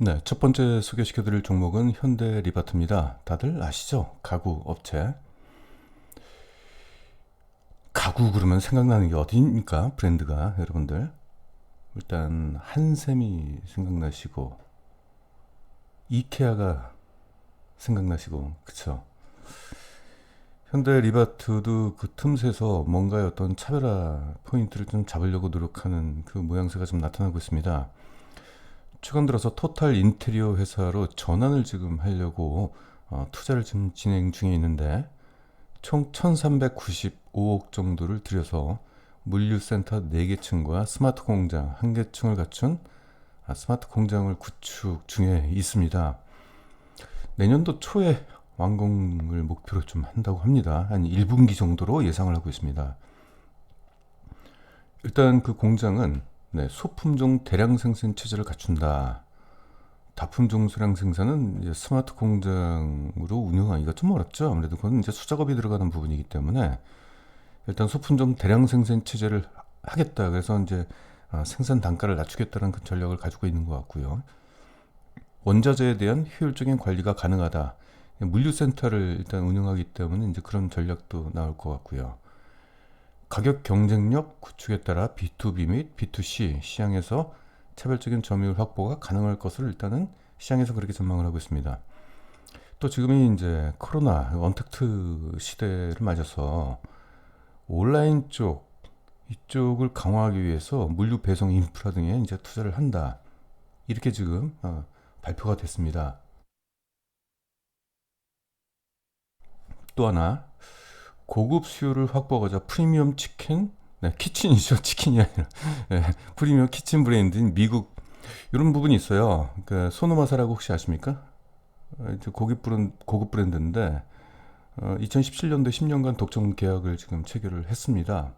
네, 첫 번째 소개시켜드릴 종목은 현대 리바트입니다. 다들 아시죠? 가구 업체. 가구 그러면 생각나는 게 어디입니까? 브랜드가 여러분들. 일단 한샘이 생각나시고 이케아가 생각나시고 그쵸? 현대 리바트도 그 틈새서 뭔가의 어떤 차별화 포인트를 좀 잡으려고 노력하는 그 모양새가 좀 나타나고 있습니다. 최근 들어서 토탈 인테리어 회사로 전환을 지금 하려고 투자를 지금 진행 중에 있는데 총 1395억 정도를 들여서 물류센터 4개 층과 스마트 공장 1개 층을 갖춘 스마트 공장을 구축 중에 있습니다. 내년도 초에 완공을 목표로 좀 한다고 합니다. 한 1분기 정도로 예상을 하고 있습니다. 일단 그 공장은 소품종 대량 생산 체제를 갖춘다. 다품종 수량 생산은 이제 스마트 공장으로 운영하기가 좀 어렵죠. 아무래도 그건 이제 수작업이 들어가는 부분이기 때문에 일단 소품종 대량 생산 체제를 하겠다. 그래서 이제 생산 단가를 낮추겠다는 그 전략을 가지고 있는 것 같고요. 원자재에 대한 효율적인 관리가 가능하다. 물류센터를 일단 운영하기 때문에 이제 그런 전략도 나올 것 같고요. 가격 경쟁력 구축에 따라 B2B 및 B2C 시장에서 차별적인 점유율 확보가 가능할 것을 일단은 시장에서 그렇게 전망을 하고 있습니다. 또 지금이 이제 코로나 언택트 시대를 맞아서 온라인 쪽 이쪽을 강화하기 위해서 물류 배송 인프라 등에 이제 투자를 한다. 이렇게 지금 발표가 됐습니다. 또 하나 고급 수요를 확보하고자 프리미엄 치킨, 키친이죠. 치킨이 아니라 프리미엄 키친 브랜드인 미국 이런 부분이 있어요. 그러니까 소노마사라고 혹시 아십니까? 고급 브랜드인데 2017년도 10년간 독점 계약을 지금 체결을 했습니다.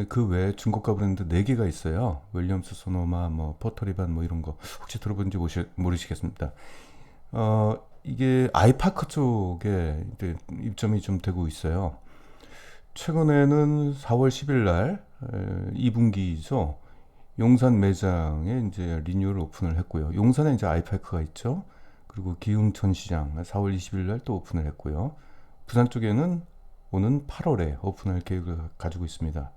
그 외에 중고가 브랜드 4개가 있어요. 윌리엄스 소노마, 뭐 포터리반 뭐 이런 거 혹시 들어본지 모르시겠습니다. 이게 아이파크 쪽에 이제 입점이 좀 되고 있어요. 최근에는 4월 10일 날 2분기죠. 용산 매장에 이제 리뉴얼 오픈을 했고요. 용산에 이제 아이파크가 있죠. 그리고 기흥천 시장 4월 20일 날 또 오픈을 했고요. 부산 쪽에는 오는 8월에 오픈할 계획을 가지고 있습니다.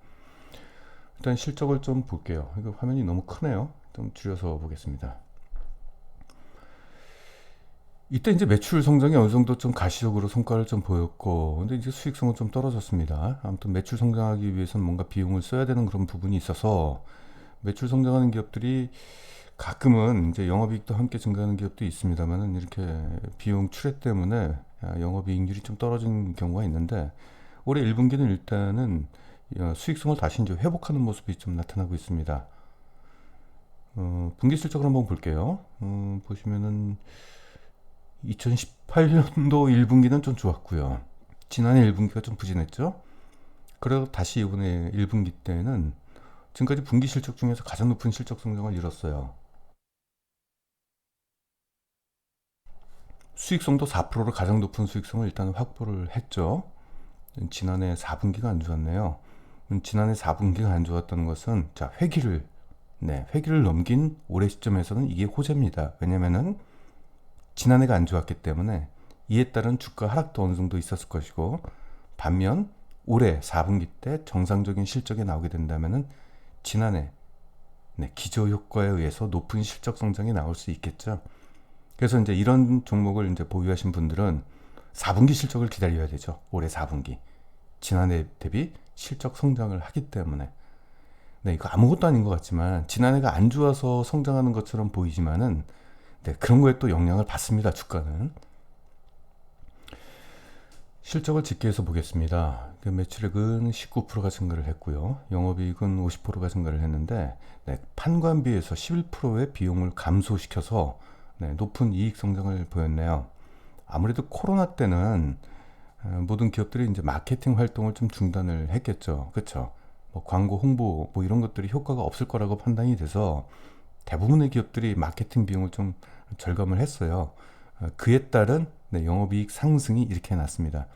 일단 실적을 좀 볼게요. 이거 화면이 너무 크네요. 좀 줄여서 보겠습니다. 이때 이제 매출 성장이 어느 정도 좀 가시적으로 성과를 좀 보였고, 근데 이제 수익성은 좀 떨어졌습니다. 아무튼 매출 성장하기 위해서는 뭔가 비용을 써야 되는 그런 부분이 있어서 매출 성장하는 기업들이 가끔은 이제 영업이익도 함께 증가하는 기업도 있습니다만은 이렇게 비용 추례 때문에 영업이익률이 좀 떨어진 경우가 있는데 올해 1분기는 일단은 수익성을 다시 이제 회복하는 모습이 좀 나타나고 있습니다. 분기 실적을 한번 볼게요. 보시면은 2018년도 1분기는 좀 좋았고요. 지난해 1분기가 좀 부진했죠. 그리고 다시 이번에 1분기 때는 지금까지 분기 실적 중에서 가장 높은 실적 성장을 이뤘어요. 수익성도 4%로 가장 높은 수익성을 일단 확보를 했죠. 지난해 4분기가 안 좋았네요. 지난해 4분기가 안 좋았다는 것은 자 회기를 넘긴 올해 시점에서는 이게 호재입니다. 왜냐면은 지난해가 안 좋았기 때문에 이에 따른 주가 하락도 어느 정도 있었을 것이고 반면 올해 4분기 때 정상적인 실적이 나오게 된다면은 지난해 기저 효과에 의해서 높은 실적 성장이 나올 수 있겠죠. 그래서 이제 이런 종목을 이제 보유하신 분들은 4분기 실적을 기다려야 되죠. 올해 4분기. 지난해 대비 실적 성장을 하기 때문에. 이거 아무것도 아닌 것 같지만 지난해가 안 좋아서 성장하는 것처럼 보이지만은 그런 거에 또 영향을 받습니다. 주가는. 실적을 집계해서 보겠습니다. 그 매출액은 19%가 증가를 했고요. 영업이익은 50%가 증가를 했는데 판관비에서 11%의 비용을 감소시켜서 높은 이익 성장을 보였네요. 아무래도 코로나 때는 모든 기업들이 이제 마케팅 활동을 좀 중단을 했겠죠. 그렇죠? 뭐 광고 홍보 뭐 이런 것들이 효과가 없을 거라고 판단이 돼서 대부분의 기업들이 마케팅 비용을 좀 절감을 했어요. 그에 따른 영업이익 상승이 이렇게 났습니다.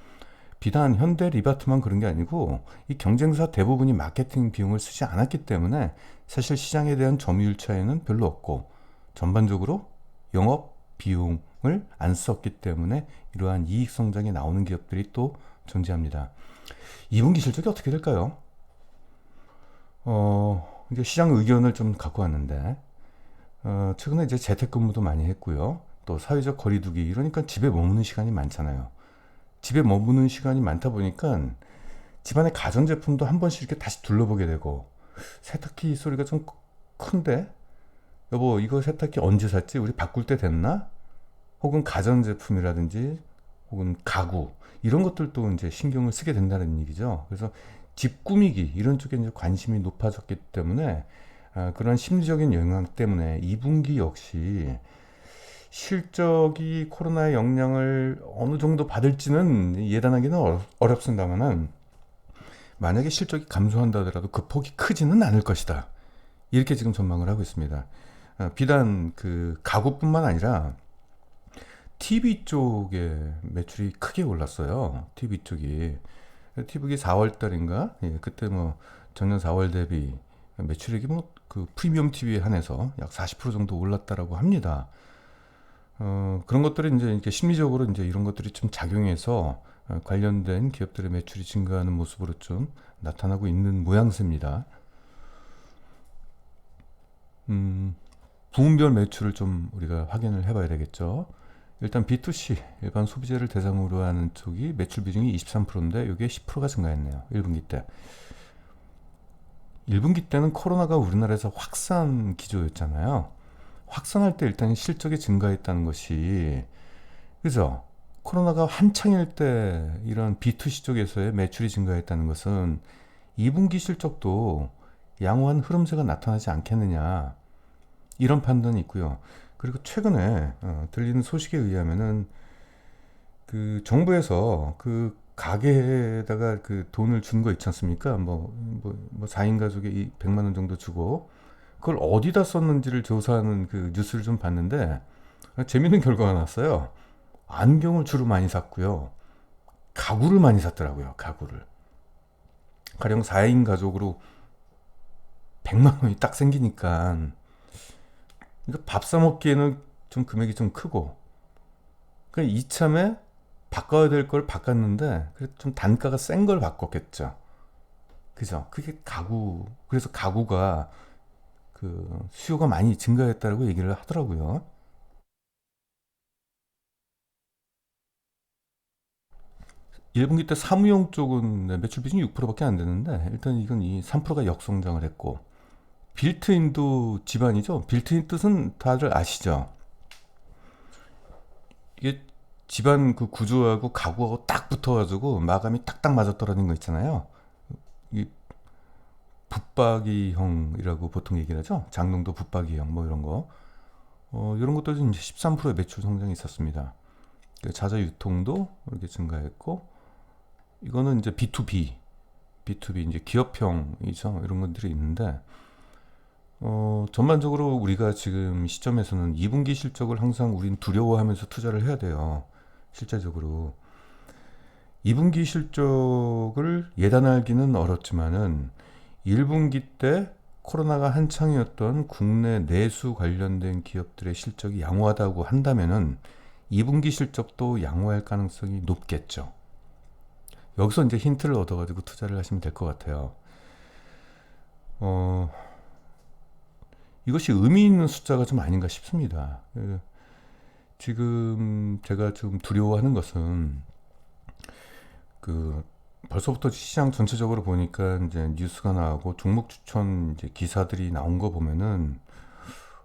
비단 현대 리바트만 그런 게 아니고 이 경쟁사 대부분이 마케팅 비용을 쓰지 않았기 때문에 사실 시장에 대한 점유율 차이는 별로 없고 전반적으로 영업 비용을 안 썼기 때문에 이러한 이익 성장이 나오는 기업들이 또 존재합니다. 2분기 실적이 어떻게 될까요? 이제 시장 의견을 좀 갖고 왔는데, 최근에 이제 재택근무도 많이 했고요. 또 사회적 거리두기, 이러니까 집에 머무는 시간이 많잖아요. 집에 머무는 시간이 많다 보니까 집안의 가전제품도 한 번씩 이렇게 다시 둘러보게 되고, 세탁기 소리가 좀 큰데? 여보, 이거 세탁기 언제 샀지? 우리 바꿀 때 됐나? 혹은 가전제품이라든지, 혹은 가구, 이런 것들도 이제 신경을 쓰게 된다는 얘기죠. 그래서 집 꾸미기, 이런 쪽에 이제 관심이 높아졌기 때문에, 그런 심리적인 영향 때문에 2분기 역시 실적이 코로나의 영향을 어느 정도 받을지는 예단하기는 어렵습니다만은, 만약에 실적이 감소한다 하더라도 그 폭이 크지는 않을 것이다. 이렇게 지금 전망을 하고 있습니다. 비단 그 가구뿐만 아니라 TV 쪽에 매출이 크게 올랐어요. TV 쪽이. TV 4월 달인가? 예, 그때 뭐 전년 4월 대비 매출액이 뭐 그 프리미엄 TV에 한해서 약 40% 정도 올랐다라고 합니다. 그런 것들이 이제 이렇게 심리적으로 이제 이런 것들이 좀 작용해서 관련된 기업들의 매출이 증가하는 모습으로 좀 나타나고 있는 모양새입니다. 부문별 매출을 좀 우리가 확인을 해봐야 되겠죠. 일단 B2C, 일반 소비자를 대상으로 하는 쪽이 매출 비중이 23%인데 이게 10%가 증가했네요. 1분기 때. 1분기 때는 코로나가 우리나라에서 확산 기조였잖아요. 확산할 때 일단 실적이 증가했다는 것이, 그죠? 코로나가 한창일 때 이런 B2C 쪽에서의 매출이 증가했다는 것은 2분기 실적도 양호한 흐름세가 나타나지 않겠느냐, 이런 판단이 있고요. 그리고 최근에 들리는 소식에 의하면은 그 정부에서 그 가게에다가 그 돈을 준 거 있지 않습니까? 뭐 4인 가족에 100만 원 정도 주고 그걸 어디다 썼는지를 조사하는 그 뉴스를 좀 봤는데, 재밌는 결과가 나왔어요. 안경을 주로 많이 샀고요. 가구를 많이 샀더라고요. 가구를. 가령 4인 가족으로 100만 원이 딱 생기니까 밥 사 먹기에는 좀 금액이 좀 크고, 그러니까 이참에 바꿔야 될 걸 바꿨는데 그래도 좀 단가가 센 걸 바꿨겠죠. 그죠? 그게 가구. 그래서 가구가 그 수요가 많이 증가했다고 얘기를 하더라고요. 1분기 때 사무용 쪽은 매출 비중이 6%밖에 안 되는데, 일단 이건 이 3%가 역성장을 했고, 빌트인도 집안이죠. 빌트인 뜻은 다들 아시죠? 이게 집안 그 구조하고 가구하고 딱 붙어가지고 마감이 딱딱 맞아 떨어진 거 있잖아요. 이 붙박이형이라고 보통 얘기를 하죠. 장롱도 붙박이형 뭐 이런 거. 이런 것도 이제 13%의 매출 성장이 있었습니다. 그 자재 유통도 이렇게 증가했고, 이거는 이제 B2B, B2B 이제 기업형이죠. 이런 것들이 있는데, 전반적으로 우리가 지금 시점에서는 2분기 실적을 항상 우린 두려워하면서 투자를 해야 돼요. 실제적으로 2분기 실적을 예단하기는 어렵지만은 1분기 때 코로나가 한창이었던 국내 내수 관련된 기업들의 실적이 양호하다고 한다면은 2분기 실적도 양호할 가능성이 높겠죠. 여기서 이제 힌트를 얻어가지고 투자를 하시면 될 것 같아요. 어, 이것이 의미 있는 숫자가 좀 아닌가 싶습니다. 지금 제가 좀 두려워하는 것은 그 벌써부터 시장 전체적으로 보니까 이제 뉴스가 나오고 종목 추천 이제 기사들이 나온 거 보면은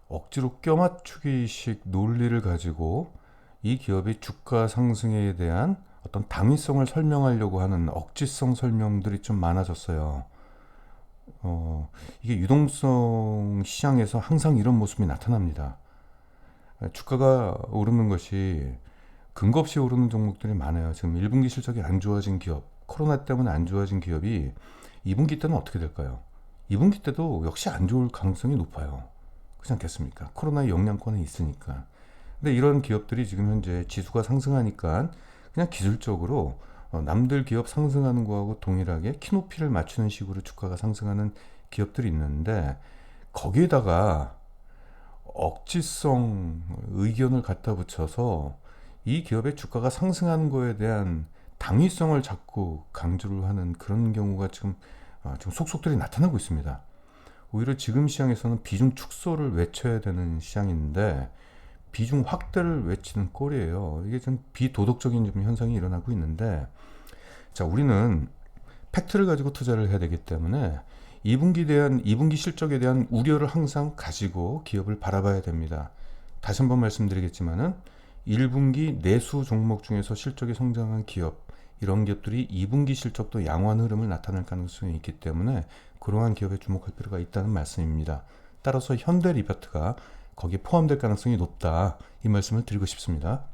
억지로 껴맞추기식 논리를 가지고 이 기업의 주가 상승에 대한 어떤 당위성을 설명하려고 하는 억지성 설명들이 좀 많아졌어요. 이게 유동성 시장에서 항상 이런 모습이 나타납니다. 주가가 오르는 것이 근거 없이 오르는 종목들이 많아요. 지금 1분기 실적이 안 좋아진 기업, 코로나 때문에 안 좋아진 기업이 2분기 때는 어떻게 될까요? 2분기 때도 역시 안 좋을 가능성이 높아요. 그렇지 않겠습니까? 코로나의 영향권에 있으니까. 근데 이런 기업들이 지금 현재 지수가 상승하니까 그냥 기술적으로 남들 기업 상승하는 거하고 동일하게 키높이를 맞추는 식으로 주가가 상승하는 기업들이 있는데, 거기에다가 억지성 의견을 갖다 붙여서 이 기업의 주가가 상승하는 거에 대한 당위성을 자꾸 강조를 하는 그런 경우가 지금 속속들이 나타나고 있습니다. 오히려 지금 시장에서는 비중 축소를 외쳐야 되는 시장인데 비중 확대를 외치는 꼴이에요. 이게 좀 비도덕적인 좀 현상이 일어나고 있는데, 자, 우리는 팩트를 가지고 투자를 해야 되기 때문에 2분기 실적에 대한 우려를 항상 가지고 기업을 바라봐야 됩니다. 다시 한번 말씀드리겠지만은 1분기 내수 종목 중에서 실적이 성장한 기업, 이런 기업들이 2분기 실적도 양호한 흐름을 나타낼 가능성이 있기 때문에 그러한 기업에 주목할 필요가 있다는 말씀입니다. 따라서 현대리바트가 거기에 포함될 가능성이 높다, 이 말씀을 드리고 싶습니다.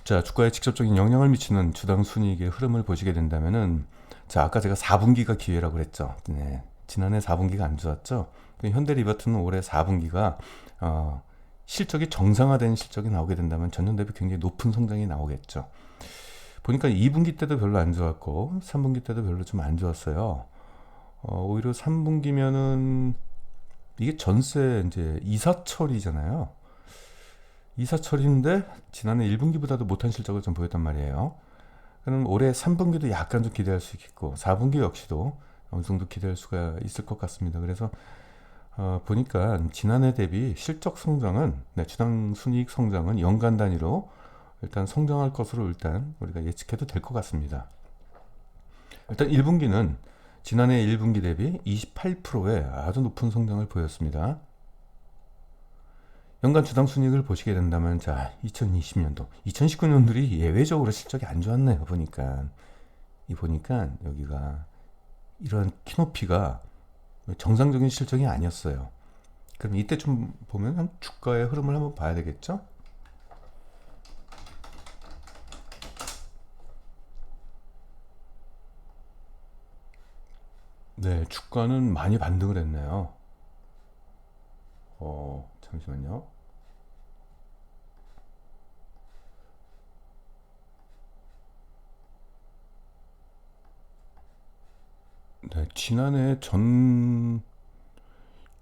자, 주가에 직접적인 영향을 미치는 주당 순이익의 흐름을 보시게 된다면은, 자, 아까 제가 4분기가 기회라고 그랬죠. 네, 지난해 4분기가 안 좋았죠. 현대리바트는 올해 4분기가 실적이 정상화된 실적이 나오게 된다면 전년 대비 굉장히 높은 성장이 나오겠죠. 보니까 2분기 때도 별로 안 좋았고 3분기 때도 별로 좀 안 좋았어요. 오히려 3분기면은 이게 전세 이제 이사철이잖아요. 이사철인데 지난해 1분기보다도 못한 실적을 좀 보였단 말이에요. 그럼 올해 3분기도 약간 좀 기대할 수 있겠고 4분기 역시도 어느 정도 기대할 수가 있을 것 같습니다. 그래서 보니까 지난해 대비 실적 성장은, 네, 주당 순이익 성장은 연간 단위로 일단 성장할 것으로 일단 우리가 예측해도 될 것 같습니다. 일단 1분기는 지난해 1분기 대비 28%의 아주 높은 성장을 보였습니다. 연간 주당 순이익을 보시게 된다면, 자, 2020년도, 2019년들이 예외적으로 실적이 안 좋았네요. 보니까 여기가 이런 키높이가 정상적인 실적이 아니었어요. 그럼 이때 좀 보면 주가의 흐름을 한번 봐야 되겠죠? 네, 주가는 많이 반등을 했네요. 잠시만요. 네, 지난해 전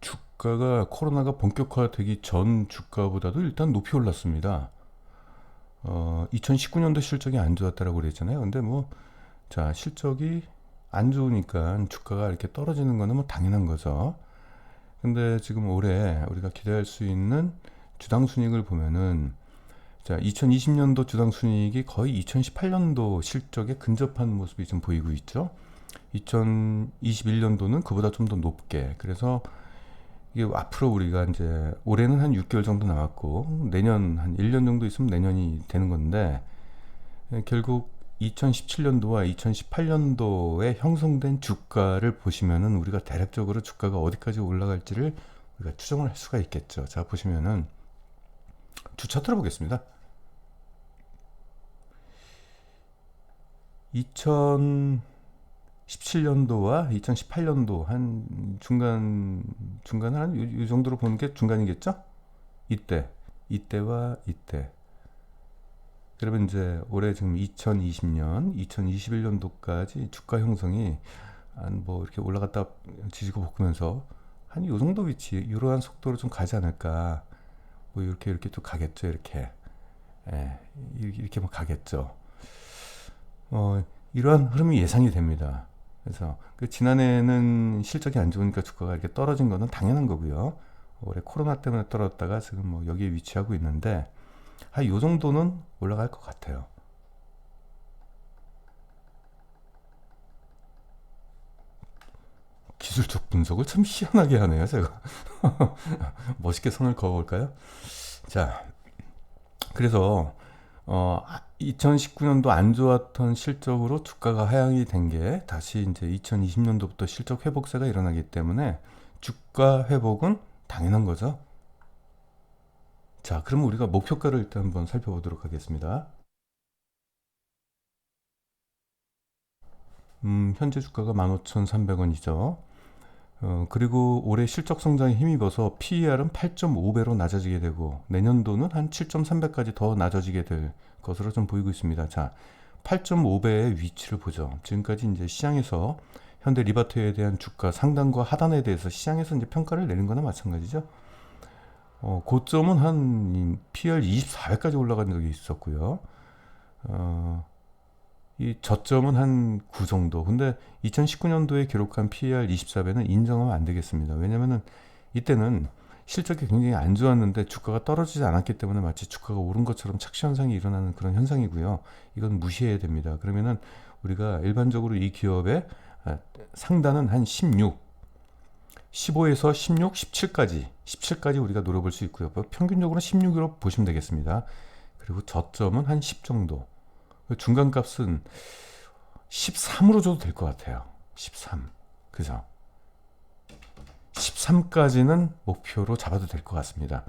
주가가 코로나가 본격화되기 전 주가보다도 일단 높이 올랐습니다. 2019년도 실적이 안 좋았다라고 그랬잖아요. 근데 뭐, 자, 실적이 안 좋으니까 주가가 이렇게 떨어지는 거는 뭐 당연한 거죠. 근데 지금 올해 우리가 기대할 수 있는 주당 순이익을 보면은, 자, 2020년도 주당 순이익이 거의 2018년도 실적에 근접한 모습이 좀 보이고 있죠. 2021년도는 그보다 좀 더 높게. 그래서 이게 앞으로 우리가 이제 올해는 한 6개월 정도 남았고 내년 한 1년 정도 있으면 내년이 되는 건데, 결국 2017년도와 2018년도에 형성된 주가를 보시면은 우리가 대략적으로 주가가 어디까지 올라갈지를 우리가 추정을 할 수가 있겠죠. 자, 보시면은 주 차트로 보겠습니다. 2017년도와 2018년도 한 중간 한 이 정도로 보는 게 중간이겠죠? 이때와 이때. 그러면 이제 올해 지금 2020년, 2021년도까지 주가 형성이 한 뭐 이렇게 올라갔다 지지고 볶으면서 한 이 정도 위치, 이러한 속도로 좀 가지 않을까. 뭐 이렇게 또 가겠죠, 이렇게. 예, 이렇게 뭐 가겠죠. 이러한 흐름이 예상이 됩니다. 그래서 지난해는 실적이 안 좋으니까 주가가 이렇게 떨어진 거는 당연한 거고요. 올해 코로나 때문에 떨어졌다가 지금 뭐 여기에 위치하고 있는데, 한 요 정도는 올라갈 것 같아요. 기술적 분석을 참 희한하게 하네요, 제가. 멋있게 선을 그어볼까요? 자, 그래서 2019년도 안 좋았던 실적으로 주가가 하향이 된 게 다시 이제 2020년도부터 실적 회복세가 일어나기 때문에 주가 회복은 당연한 거죠. 자, 그러면 우리가 목표가를 일단 한번 살펴보도록 하겠습니다. 현재 주가가 15,300원이죠. 그리고 올해 실적 성장에 힘입어서 PER은 8.5배로 낮아지게 되고 내년도는 한 7.3배까지 더 낮아지게 될 것으로 좀 보이고 있습니다. 자, 8.5배의 위치를 보죠. 지금까지 이제 시장에서 현대 리바테에 대한 주가 상단과 하단에 대해서 시장에서 이제 평가를 내린 거나 마찬가지죠. 고점은 한 PL 24배까지 올라간 적이 있었고요. 이 저점은 한 9 정도. 근데 2019년도에 기록한 PER 24배는 인정하면 안 되겠습니다. 왜냐면은 이때는 실적이 굉장히 안 좋았는데 주가가 떨어지지 않았기 때문에 마치 주가가 오른 것처럼 착시 현상이 일어나는 그런 현상이고요. 이건 무시해야 됩니다. 그러면은 우리가 일반적으로 이 기업의 상단은 한 16, 15에서 16, 17까지 우리가 노려볼 수 있고요. 평균적으로 16으로 보시면 되겠습니다. 그리고 저점은 한 10 정도. 중간값은 13으로 줘도 될 것 같아요. 13. 그죠? 13까지는 목표로 잡아도 될 것 같습니다.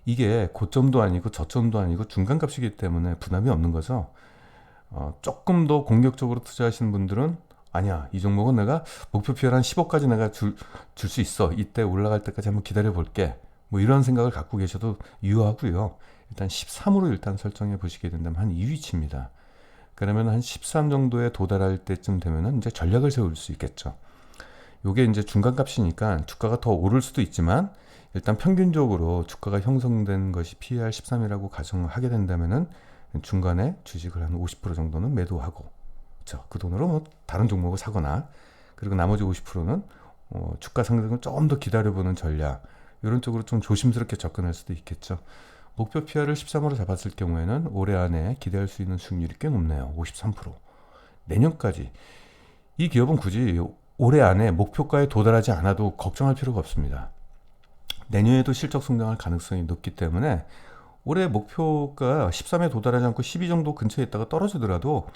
이게 고점도 아니고 저점도 아니고 중간값이기 때문에 부담이 없는 거죠. 조금 더 공격적으로 투자하시는 분들은 아니야, 이 종목은 내가 목표 PER 한 15까지 내가 줄 수 있어. 이때 올라갈 때까지 한번 기다려 볼게. 뭐 이런 생각을 갖고 계셔도 유효하고요. 일단 13으로 일단 설정해 보시게 된다면 한 이 위치입니다. 그러면 한 13 정도에 도달할 때쯤 되면은 이제 전략을 세울 수 있겠죠. 요게 이제 중간값이니까 주가가 더 오를 수도 있지만 일단 평균적으로 주가가 형성된 것이 PER 13이라고 가정하게 된다면은 중간에 주식을 한 50% 정도는 매도하고, 그렇죠? 그 돈으로 뭐 다른 종목을 사거나, 그리고 나머지 50%는 주가 상승을 조금 더 기다려보는 전략, 이런 쪽으로 좀 조심스럽게 접근할 수도 있겠죠. 목표 PER을 13으로 잡았을 경우에는 올해 안에 기대할 수 있는 수익률이 꽤 높네요. 53%. 내년까지. 이 기업은 굳이 올해 안에 목표가에 도달하지 않아도 걱정할 필요가 없습니다. 내년에도 실적 성장할 가능성이 높기 때문에 올해 목표가 13에 도달하지 않고 12 정도 근처에 있다가 떨어지더라도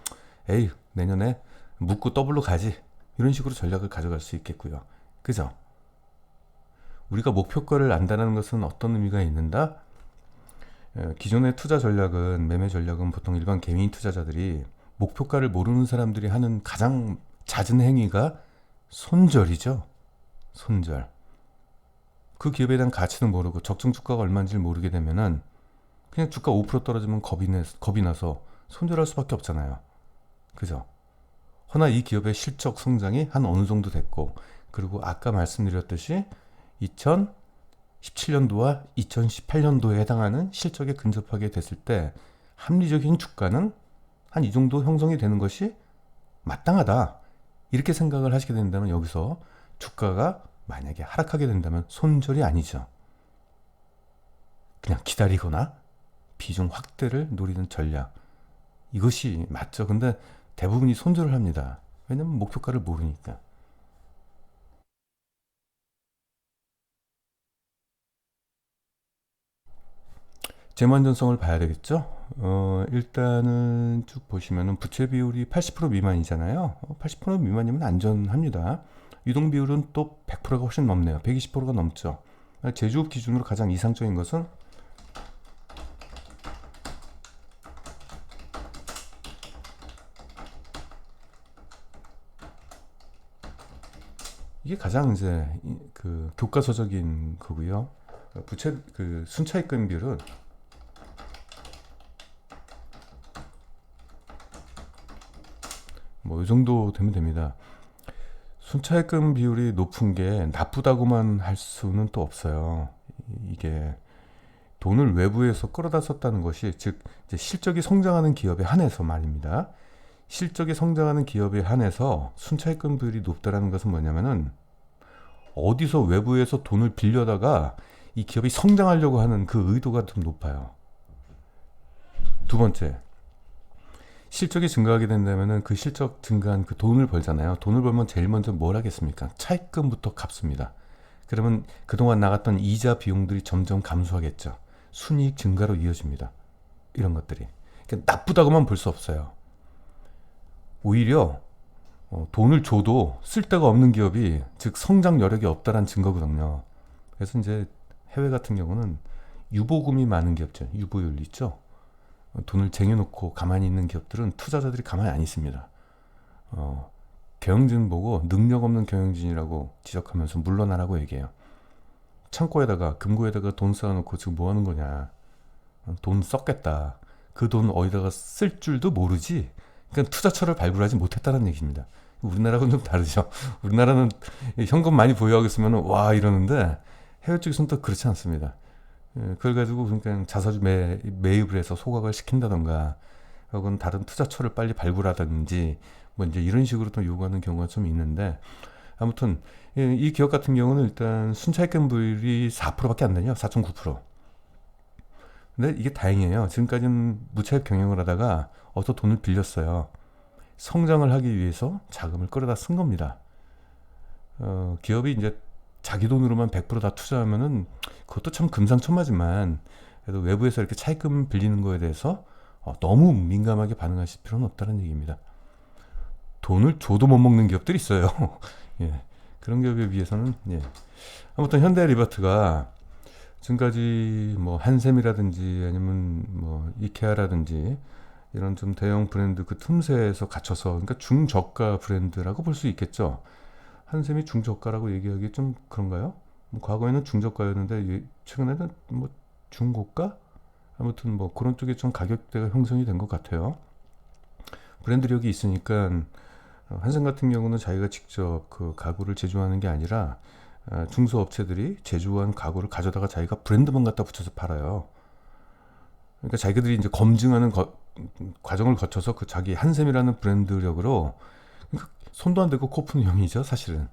에이, 내년에 묻고 더블로 가지. 이런 식으로 전략을 가져갈 수 있겠고요. 그죠? 우리가 목표가를 안다는 것은 어떤 의미가 있는다? 기존의 투자 전략은, 매매 전략은 보통 일반 개인 투자자들이 목표가를 모르는 사람들이 하는 가장 잦은 행위가 손절이죠. 손절. 그 기업에 대한 가치도 모르고 적정 주가가 얼마인지 모르게 되면은 그냥 주가 5% 떨어지면 겁이 나서 손절할 수밖에 없잖아요. 그죠? 허나 이 기업의 실적 성장이 한 어느 정도 됐고, 그리고 아까 말씀드렸듯이 2017년도와 2018년도에 해당하는 실적에 근접하게 됐을 때 합리적인 주가는 한 이 정도 형성이 되는 것이 마땅하다. 이렇게 생각을 하시게 된다면 여기서 주가가 만약에 하락하게 된다면 손절이 아니죠. 그냥 기다리거나 비중 확대를 노리는 전략. 이것이 맞죠. 근데 대부분이 손절을 합니다. 왜냐면 목표가를 모르니까. 재무안전성을 봐야 되겠죠. 일단은 쭉 보시면은 부채 비율이 80% 미만이잖아요. 80% 미만이면 안전합니다. 유동 비율은 또 100%가 훨씬 넘네요. 120%가 넘죠. 제조업 기준으로 가장 이상적인 것은 이게 가장 이제 그 교과서적인 거고요. 부채 그 순차입금 비율은 뭐 이 정도 되면 됩니다. 순차입금 비율이 높은 게 나쁘다고만 할 수는 또 없어요. 이게 돈을 외부에서 끌어다 썼다는 것이, 즉 이제 실적이 성장하는 기업에 한해서 말입니다. 실적이 성장하는 기업에 한해서 순차입금 비율이 높다라는 것은 뭐냐면은 어디서 외부에서 돈을 빌려다가 이 기업이 성장하려고 하는 그 의도가 좀 높아요. 두 번째, 실적이 증가하게 된다면은 그 실적 증가한 그 돈을 벌잖아요. 돈을 벌면 제일 먼저 뭘 하겠습니까? 차입금부터 갚습니다. 그러면 그동안 나갔던 이자 비용들이 점점 감소하겠죠. 순이익 증가로 이어집니다. 이런 것들이. 그러니까 나쁘다고만 볼 수 없어요. 오히려 돈을 줘도 쓸 데가 없는 기업이, 즉 성장 여력이 없다란 증거거든요. 그래서 이제 해외 같은 경우는 유보금이 많은 기업들, 유보율 있죠. 돈을 쟁여놓고 가만히 있는 기업들은 투자자들이 가만히 안 있습니다. 경영진 보고 능력 없는 경영진이라고 지적하면서 물러나라고 얘기해요. 창고에다가 금고에다가 돈 쌓아놓고 지금 뭐 하는 거냐. 돈 썼겠다. 그 돈 어디다가 쓸 줄도 모르지. 그러니까 투자처를 발굴하지 못했다는 얘기입니다. 우리나라하고는 좀 다르죠. 우리나라는 현금 많이 보유하고 있으면 와 이러는데 해외 쪽에서는 또 그렇지 않습니다. 그걸 가지고 그러니까 자사주 매입을 해서 소각을 시킨다던가 혹은 다른 투자처를 빨리 발굴하든지 뭐 이제 이런 식으로 또 요구하는 경우가 좀 있는데 아무튼 이 기업 같은 경우는 일단 순차익 분율이 4%밖에 안 되냐 4.9%. 근데 이게 다행이에요. 지금까지는 무차익 경영을 하다가 어디서 돈을 빌렸어요. 성장을 하기 위해서 자금을 끌어다 쓴 겁니다. 기업이 이제 자기 돈으로만 100%다 투자하면은 그것도 참 금상첨화지만 그래도 외부에서 이렇게 차입금 빌리는 거에 대해서 너무 민감하게 반응하실 필요는 없다는 얘기입니다. 돈을 줘도 못 먹는 기업들이 있어요. 예. 그런 기업에 비해서는 예. 아무튼 현대리바트가 지금까지 뭐 한샘이라든지 아니면 뭐 이케아라든지 이런 좀 대형 브랜드 그 틈새에서 갇혀서 그러니까 중저가 브랜드라고 볼 수 있겠죠. 한샘이 중저가라고 얘기하기 좀 그런가요? 뭐 과거에는 중저가였는데 최근에는 뭐 중고가? 아무튼 뭐 그런 쪽에 좀 가격대가 형성이 된 것 같아요. 브랜드력이 있으니까 한샘 같은 경우는 자기가 직접 그 가구를 제조하는 게 아니라 중소업체들이 제조한 가구를 가져다가 자기가 브랜드만 갖다 붙여서 팔아요. 그러니까 자기들이 이제 검증하는 과정을 거쳐서 그 자기 한샘이라는 브랜드력으로 그러니까 손도 안 대고 코 푸는 형이죠, 사실은.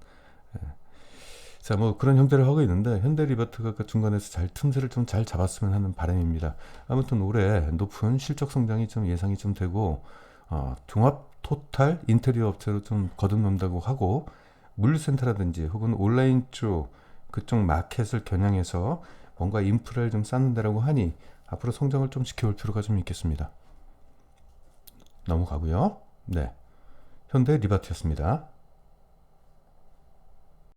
자, 뭐 그런 형태를 하고 있는데 현대리바트가 그 중간에서 잘 틈새를 좀 잘 잡았으면 하는 바람입니다. 아무튼 올해 높은 실적 성장이 좀 예상이 좀 되고 종합 토탈 인테리어 업체로 좀 거듭난다고 하고 물류센터라든지 혹은 온라인 쪽 그쪽 마켓을 겨냥해서 뭔가 인프라를 좀 쌓는다라고 하니 앞으로 성장을 좀 지켜볼 필요가 좀 있겠습니다. 넘어가고요. 네, 현대리바트였습니다.